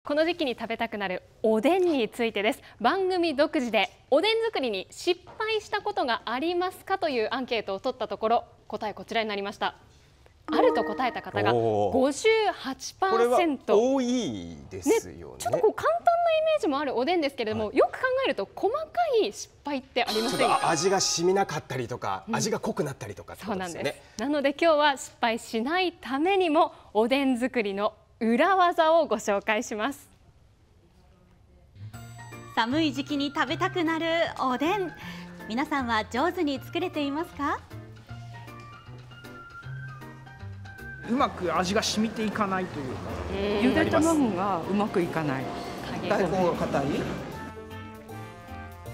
この時期に食べたくなるおでんについてです。番組独自でおでん作りに失敗したことがありますかというアンケートを取ったところ、答えこちらになりました。あると答えた方が 58%。これは多いですよね。ちょっと簡単なイメージもあるおでんですけれども、よく考えると細かい失敗ってありませんか？味が染みなかったりとか、味が濃くなったりとかってことですよね。そうなんです。なので今日は失敗しないためにもおでん作りの裏技をご紹介します。寒い時期に食べたくなるおでん、皆さんは上手に作れていますか？うまく味が染みていかないというか、ゆで卵がうまくいかない。大根が硬い。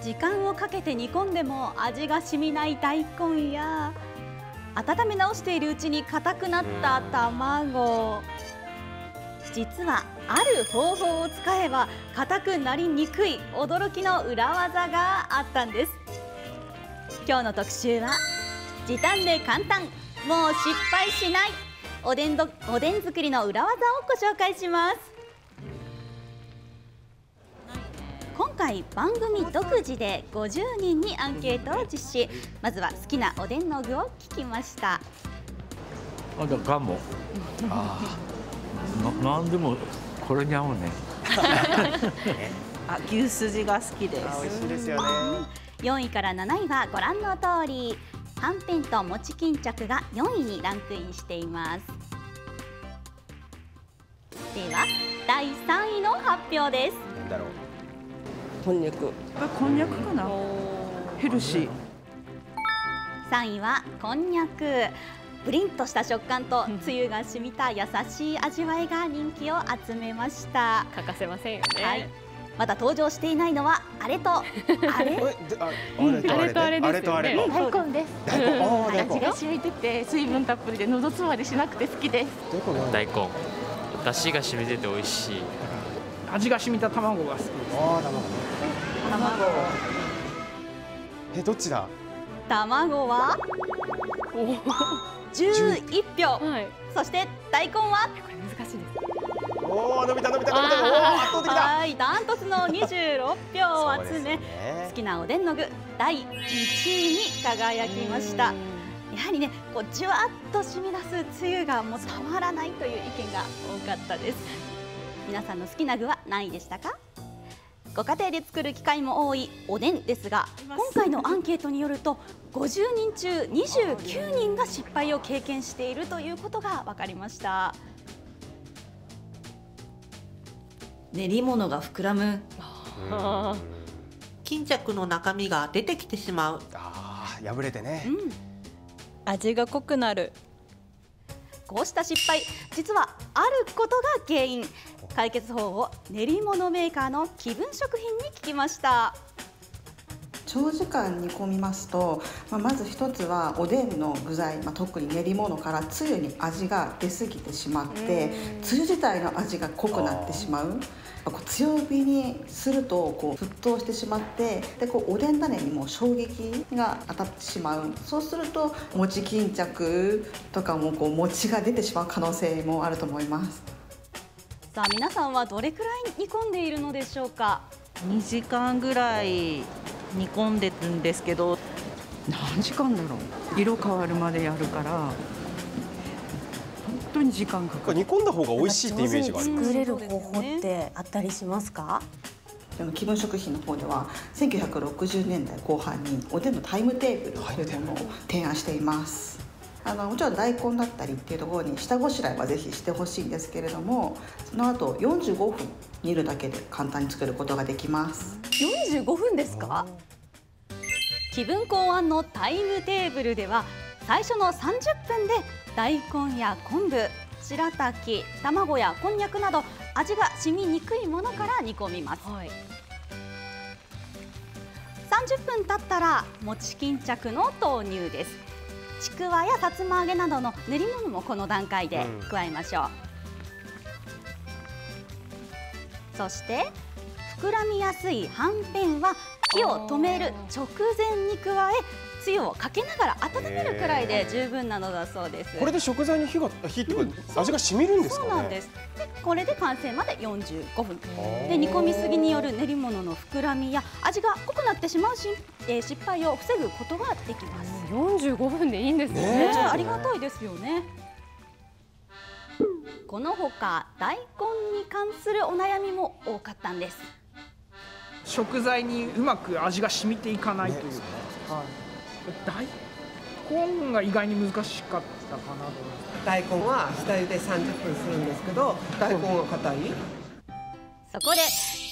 時間をかけて煮込んでも味が染みない大根や、温め直しているうちに硬くなった卵。実はある方法を使えば硬くなりにくい驚きの裏技があったんです。今日の特集は時短で簡単、もう失敗しないおでん作りの裏技をご紹介します。今回番組独自で50人にアンケートを実施。まずは好きなおでんの具を聞きました。ガモ。なんでもこれに合うね。牛すじが好きです。美味しいですよね。4位から7位はご覧の通り、はんぺんと餅巾着が4位にランクインしています。では第3位の発表です。なんだろう。こんにゃく。こんにゃくかな。ヘルシー。3位はこんにゃく。プリンとした食感とつゆが染みた優しい味わいが人気を集めました。欠かせませんよね。はい。まだ登場していないのはあれとあれ。あれとあれですよね。大根です。味が染みてて水分たっぷりで喉詰まりしなくて好きです。大根。出汁が染みてて美味しい。味が染みた卵が好きです。卵。どっちだ？卵は11票、そして大根はこれ難しいです。伸びた。圧倒的だ。はい、ダントツの26票を集め、好きなおでんの具第1位に輝きました。やはりね、じゅわっと染み出すつゆがもうたまらないという意見が多かったです。皆さんの好きな具は何位でしたか？ご家庭で作る機会も多いおでんですが、今回のアンケートによると50人中29人が失敗を経験しているということが分かりました。練り物が膨らむ。巾着の中身が出てきてしまう。破れてね。味が濃くなる。こうした失敗、実はあることが原因。解決法を練り物メーカーの気分食品に聞きました。長時間煮込みますと、まず一つはおでんの具材、特に練り物からつゆに味が出過ぎてしまって、つゆ自体の味が濃くなってしまう。強火にすると沸騰してしまって、でおでん種にも衝撃が当たってしまう。そうすると餅巾着とかも餅が出てしまう可能性もあると思います。さあ、皆さんはどれくらい煮込んでいるのでしょうか？2時間ぐらい煮込んでるんですけど、何時間だろう。色変わるまでやるから本当に時間かかる。煮込んだ方が美味しいってイメージがある。作れる方法ってあったりしますか？気分食品の方では1960年代後半におでんのタイムテーブルというものを提案しています。もちろん大根だったりっていうところに下ごしらえはぜひしてほしいんですけれども、その後45分煮るだけで簡単に作ることができます。45分ですか？気分考案のタイムテーブルでは最初の30分で大根や昆布、白滝、卵やこんにゃくなど味が染みにくいものから煮込みます。30分経ったら餅巾着の投入です。ちくわやさつま揚げなどの練り物もこの段階で加えましょう。そして膨らみやすいはんぺんは火を止める直前に加え、つゆをかけながら温めるくらいで十分なのだそうです。これで食材に火っていうか味が染みるんですかね。そうなんです。でこれで完成まで45分で、煮込みすぎによる練り物の膨らみや味が濃くなってしまう失敗を防ぐことができます。45分でいいんですね。ありがたいですよね。このほか大根に関するお悩みも多かったんです。食材にうまく味が染みていかないというか、はい、大根が意外に難しかったかなと思います。大根は下茹で30分するんですけど、大根は硬い。そこで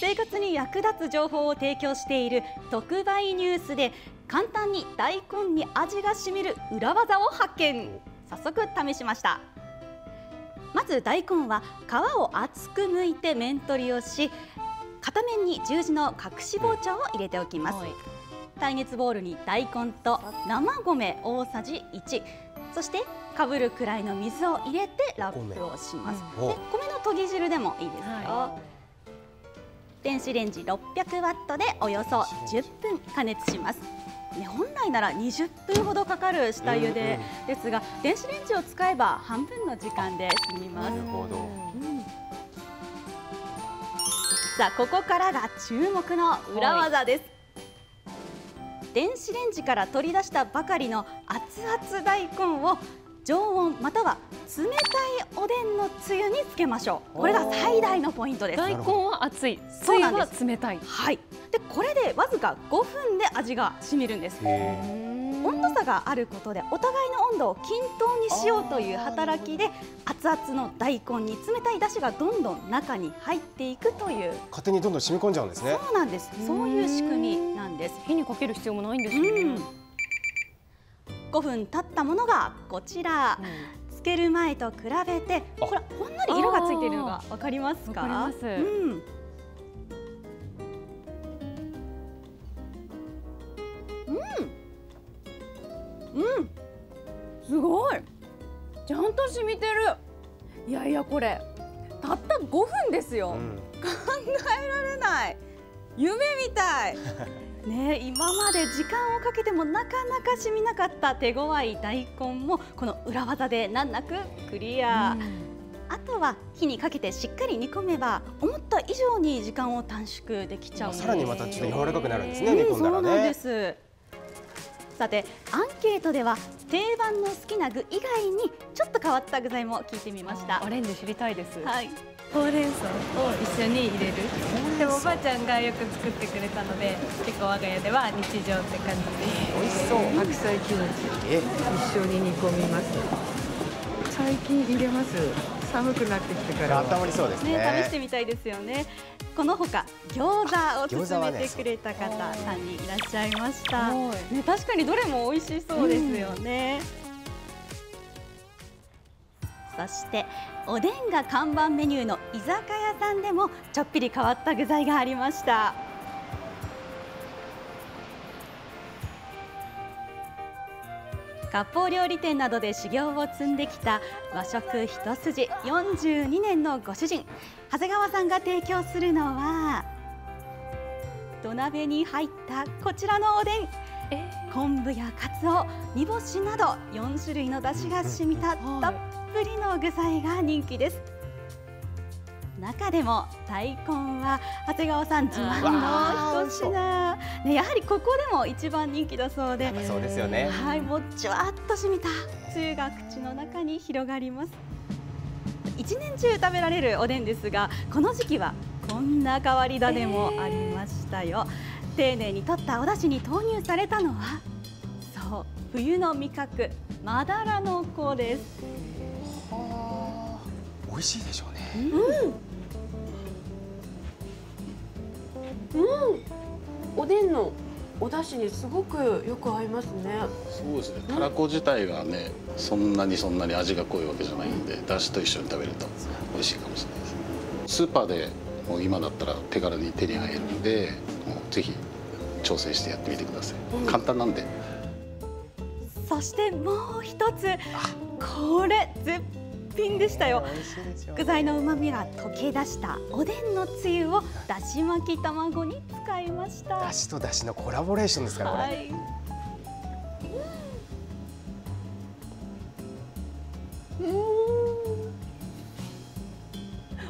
生活に役立つ情報を提供している特売ニュースで簡単に大根に味がしみる裏技を発見。早速試しました。まず大根は皮を厚く剥いて面取りをし、片面に十字の隠し包丁を入れておきます。耐熱ボウルに大根と生米大さじ1、そしてかぶるくらいの水を入れてラップをします。で米のとぎ汁でもいいですよ。電子レンジ600ワットでおよそ10分加熱します。本来なら20分ほどかかる下茹でですが、電子レンジを使えば半分の時間で済みます。さあここからが注目の裏技です。電子レンジから取り出したばかりの熱々大根を常温または冷たいおでんのつゆにつけましょう。これが最大のポイントです。大根は熱い、つゆは冷たい。はい。でこれでわずか5分で味が染みるんです。温度差があることでお互いの温度を均等にしようという働きで、熱々の大根に冷たいだしがどんどん中に入っていくという。勝手にどんどん染み込んじゃうんですね。そうなんです。そういう仕組みなんです。火にかける必要もないんですよね。5分経ったものがこちら。つける前と比べて、ほらほんのり色がついているのがわかりますか？わかります。すごい。ちゃんと染みてる。いやいやこれたった5分ですよ。考えられない。夢みたい。ね、今まで時間をかけてもなかなか染みなかった手強い大根もこの裏技で難なくクリア。あとは火にかけてしっかり煮込めば思った以上に時間を短縮できちゃうんです。さらにまたちょっと柔らかくなるんですね、煮込んだらね。そうなんです。さてアンケートでは定番の好きな具以外にちょっと変わった具材も聞いてみました。アレンジ知りたいです。はい。ほうれん草を一緒に入れる。でもおばあちゃんがよく作ってくれたので、結構我が家では日常って感じです。美味しそう。白菜キムチ一緒に煮込みます。最近入れます。寒くなってきてから温まりそうですね。試してみたいですよね。このほか餃子を勧めてくれた方3人いらっしゃいました。確かにどれも美味しそうですよね。そしておでんが看板メニューの居酒屋さんでもちょっぴり変わった具材がありました。割烹料理店などで修行を積んできた和食一筋42年のご主人長谷川さんが提供するのは土鍋に入ったこちらのおでん。昆布やかつお、煮干しなど4種類の出汁が染みたたっぷりの具材が人気です。中でも大根は長谷川さん自慢の一品、ね、やはりここでも一番人気だそうで、そうですよね。はい、もうじゅわっと染みたつゆが口の中に広がります。一年中食べられるおでんですが、この時期はこんな変わり種もありましたよ。丁寧に取ったお出汁に投入されたのはそう冬の味覚まだらの子です。美味しいでしょうね。おでんのお出汁にすごくよく合いますね。そうですね。たらこ自体がね、そんなに味が濃いわけじゃないんで、出汁と一緒に食べると美味しいかもしれないです。スーパーでもう今だったら手軽に手に入るので、もうぜひ挑戦してやってみてください。簡単なんで。そしてもう一つ、これ絶品でしたよ。具材の旨味が溶け出したおでんのつゆをだし巻き卵に使いました。だしとだしのコラボレーションですから、これ。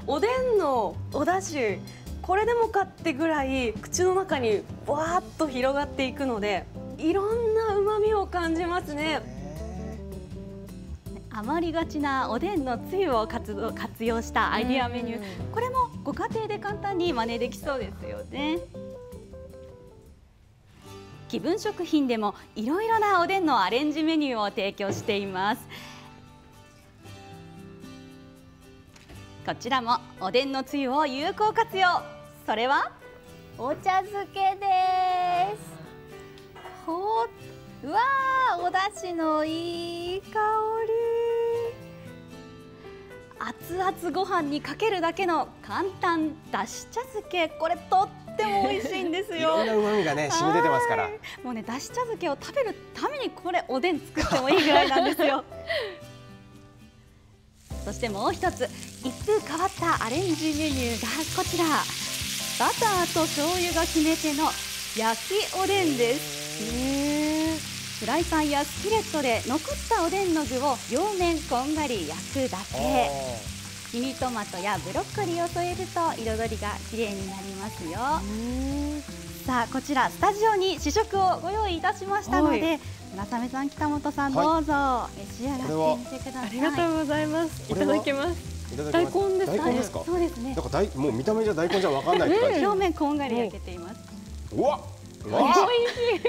おでんのお出汁、これでもかってぐらい口の中にわーっと広がっていくので、いろんな旨味を感じますね。余りがちなおでんのつゆを活用したアイデアメニュー、これもご家庭で簡単に真似できそうですよね。気分食品でもいろいろなおでんのアレンジメニューを提供しています。こちらもおでんのつゆを有効活用。それはお茶漬けです。うわー、お出汁のいい香り。熱々ご飯にかけるだけの簡単だし茶漬け、これとっても美味しいんですよ。いろんな旨味がね染み出てますから。もうね、だし茶漬けを食べるためにこれおでん作ってもいいぐらいなんですよ。そしてもう一つ、一風変わったアレンジメニューがこちら、バターと醤油が決め手の焼きおでんです。フライパンやスキレットで残ったおでんの具を両面こんがり焼くだけ。ミニトマトやブロッコリーを添えると彩りが綺麗になりますよ。さあ、こちらスタジオに試食をご用意いたしましたので、村雨さん、北本さん、どうぞ召し上がってみてください。ありがとうございます。いただきます。大根ですかね。大根ですか。そうですね。なんかもう見た目じゃ大根じゃわかんないって感じ。表面こんがり焼けています。うわ、美味しい。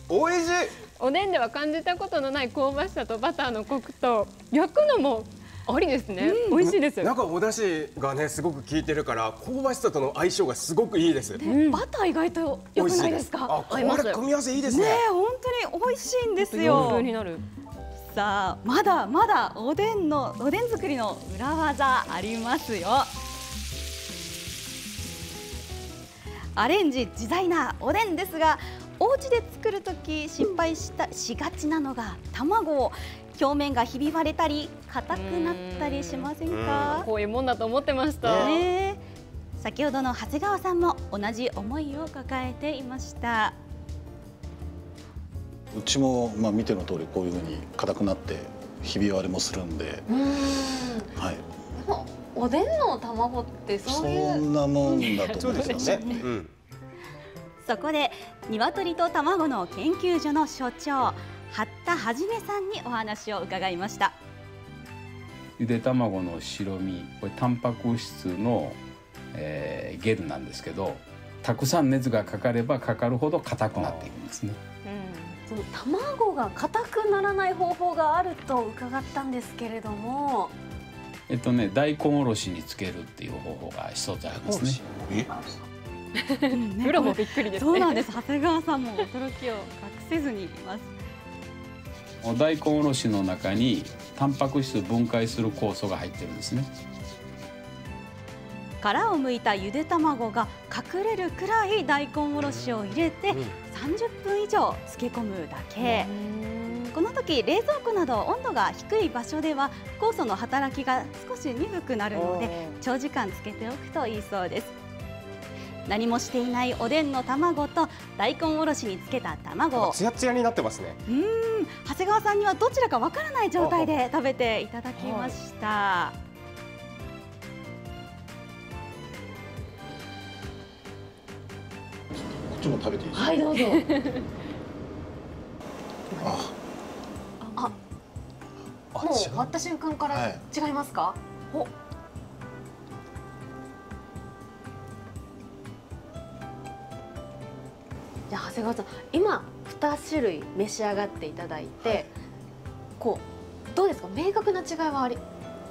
美味しい。おでんでは感じたことのない香ばしさとバターのコクと、焼くのもありですね。美味しいです。なんかお出汁がねすごく効いてるから香ばしさとの相性がすごくいいです。バター意外と良くないですか。あ、これ組み合わせいいですね。本当に美味しいんですよ。風になる。さあ、まだまだおでん作りの裏技ありますよ。アレンジ自在なおでんですが、お家で作るとき失敗しがちなのが卵。表面がひび割れたり硬くなったりしませんか。こういうもんだと思ってました。先ほどの長谷川さんも同じ思いを抱えていました。うちも見ての通りこういうふうに硬くなってひび割れもするんで。はい。でもおでんの卵ってそういうそんなもんだと思うんですよね。そこで鶏と卵の研究所の所長、八田はじめさんにお話を伺いました。ゆで卵の白身、これタンパク質の、ゲルなんですけど、たくさん熱がかかればかかるほど硬くなっていくんですね。その卵が硬くならない方法があると伺ったんですけれども。大根おろしにつけるっていう方法が一つあるんですね。プロもびっくりですね。そうなんです。長谷川さんも驚きを隠せずにいます。大根おろしの中にタンパク質分解する酵素が入ってるんですね。殻を剥いたゆで卵が隠れるくらい大根おろしを入れて30分以上漬け込むだけ。この時冷蔵庫など温度が低い場所では酵素の働きが少し鈍くなるので長時間漬けておくといいそうです。何もしていないおでんの卵と大根おろしにつけた卵をツヤツヤになってますね。長谷川さんにはどちらかわからない状態で食べていただきました。こっちも食べていいですか。はい、どうぞ。もう割った瞬間から違いますか。じゃあ長谷川さん、今2種類召し上がっていただいて、どうですか。明確な違いは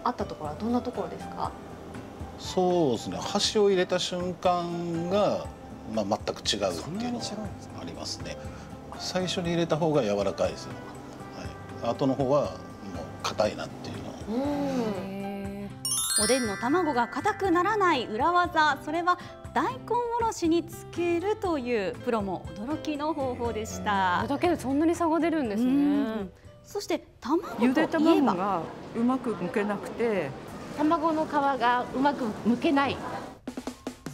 あったところはどんなところですか。そうですね。箸を入れた瞬間が全く違うっていうのがありますね。最初に入れた方が柔らかいですよ。はい。後の方はもう硬いなっていうの。おでんの卵が硬くならない裏技、それは大根おろしにつけるというプロも驚きの方法でした。これだけでそんなに差が出るんですね。そして卵ゆでといえば卵がうまく剥けなくて、卵の皮がうまく剥けない。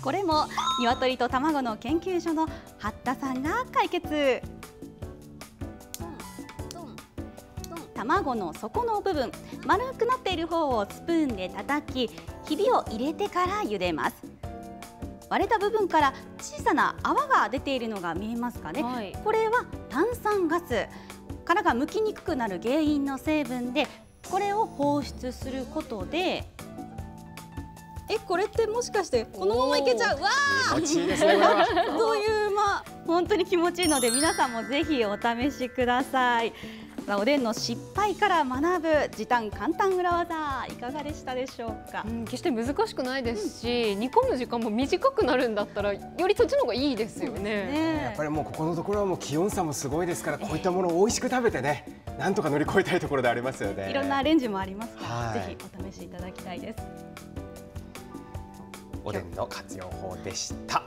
これも鶏と卵の研究所の八田さんが解決。卵の底の部分、丸くなっている方をスプーンで叩き、ひびを入れてから茹でます。割れた部分から小さな泡が出ているのが見えますかね、はい、これは炭酸ガス、殻が剥きにくくなる原因の成分で、これを放出することで、これってもしかしてこのままいけちゃう？わー、気持ちいいですね、これは。そういう本当に気持ちいいので、皆さんもぜひお試しください。おでんの失敗から学ぶ時短簡単裏技、いかがでしたでしょうか。決して難しくないですし、煮込む時間も短くなるんだったらよりそっちの方がいいですよね。やっぱりもうここのところはもう気温差もすごいですから、こういったものを美味しく食べてね、なんとか乗り越えたいところでありますよね。いろんなアレンジもありますから、ぜひお試しいただきたいです。おでんの活用法でした。